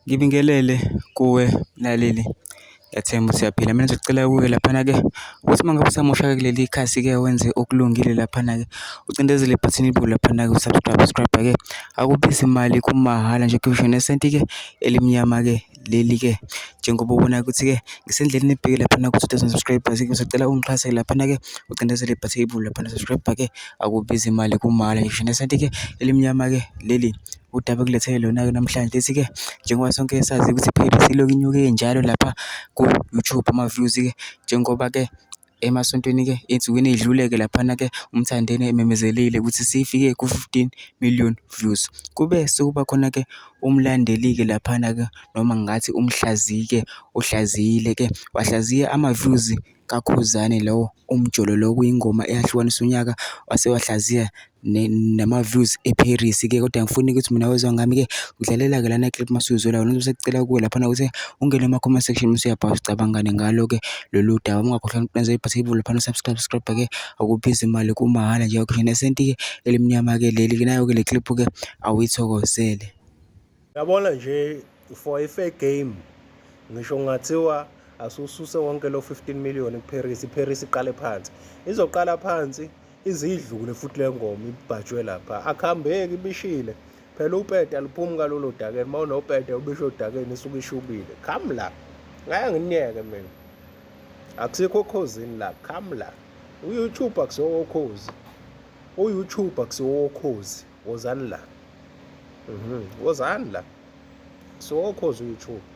Ngibingelele kuwe mlaleli, ngiyathemba ukuthi uyaphila. Mina ngizocela kuwe laphana-ke ukuthi uma ngabe usamusha-ke kuleli khasi-ke wenze okulungile laphana-ke, ucindezele ibhathini elikhulu laphana-ke subscribe-ke. Akubizi imali, kumahhala nje kushone nesenti-ke elimnyama-ke leli-ke. Njengoba ubona ukuthi-ke ngisendleleni ebheke laphana ku-2,000 subscribers-ke, ngizocela ungixhase laphana-ke ucindezele ibhathini elikhulu laphana subscribe-ke. Akubizi imali, kumahhala nje kushone nesenti-ke elimnyama-ke leli. Udaba ekulethele lona-ke namhlanje lithi-ke njengoba sonke sazi ukuthi i-playlist ilokhu inyuke njalo lapha ku-YouTube ama-views-ke, njengoba-ke emasontweni-ke ey'nsukwini ey'dlule-ke laphana-ke uMthandeni ememezelile ukuthi sifike ku-15 million views. Kube sekuba khona-ke umlandeli-ke laphana-ke noma ngathi uMhlaziyi-ke uhlaziyile-ke wahlaziya ama-views kakhuzani lowo umjolo lo kuyingoma eyahlukanisa unyaka, wase wahlaziya nama-views eParis-ke. Kodwa ngifuna ukuthi mina wezwa ngami-ke udlalela-ke lana clip masuyizwela wena, ngisacela kuwe laphana ukuthi ungene ema-comment section usuyabhala usicabangani ngalo-ke lolu daba. Ungakhohlwa ukwenza ibhathini laphana subscribe-ke, akubizi imali, kumahhala nje akushone nesenti-ke elimnyama-ke leli-ke. Nayo-ke le clip-ke awuyithokozele. Yabona nje for a fair game ngisho ngathiwa asususe wonke lo 15 million kuParis, iParis iqale phansi, izoqala phansi izidlule futhi le ngoma ibhajwe lapha, akuhambeki ibishile phela. Upete aliphumi kalolo dakeni, uma unopete ubisho odakeni isuke ishubile. Khami la ngeke nginiyeke mina, akusikho okhozini la, khami la. uYouTube akusiwo okhozi, uYouTube akusiwo okhozi, wozani la, wozani la, akusiwo okhozi uYouTube.